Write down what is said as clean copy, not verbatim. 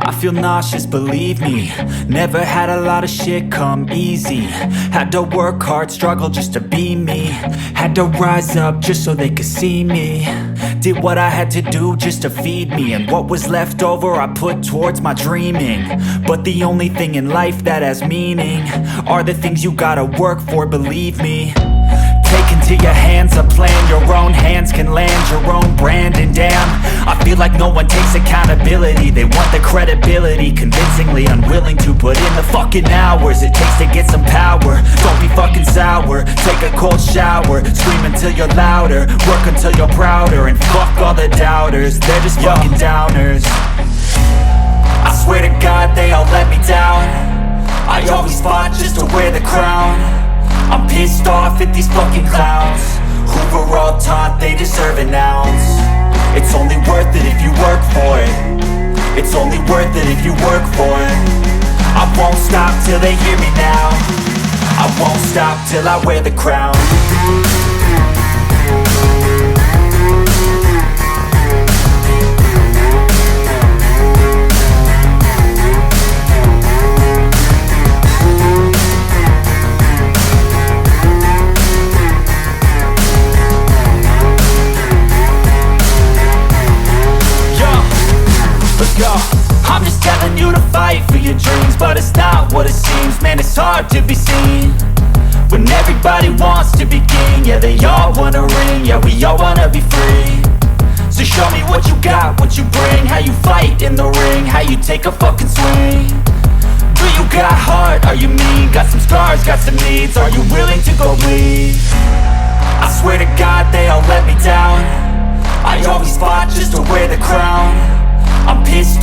I feel nauseous, believe me. Never had a lot of shit come easy. Had to work hard, struggle just to be me. Had to rise up just so they could see me. Did what I had to do just to feed me, and what was left over I put towards my dreaming. But the only thing in life that has meaning are the things you gotta work for, believe me. Take into your hands a plan, your own hands can land your own brand. And damn, I feel like no one takes accountability. They want the credibility, convincingly unwilling to put in the fucking hours it takes to get some power. Don't be fucking sour, take a cold shower. Scream until you're louder, work until you're prouder. And fuck all the doubters, they're just fucking downers. I swear to God they all let me down. I always fought just to wear the crown. I'm pissed off at these fucking clowns who were all taught they deserve an ounce. It's only worth it if you work for it. It's only worth it if you work for it. I won't stop till they hear me now. I won't stop till I wear the crown. I'm just telling you to fight for your dreams, but it's not what it seems. Man, it's hard to be seen when everybody wants to be king. Yeah, they all wanna ring, yeah, we all wanna be free. So show me what you got, what you bring, how you fight in the ring, how you take a fucking swing. Do you got heart, are you mean? Got some scars, got some needs, are you willing to go bleed? I swear to God they all let me down. I always fought just to wear the crown. I'm pissed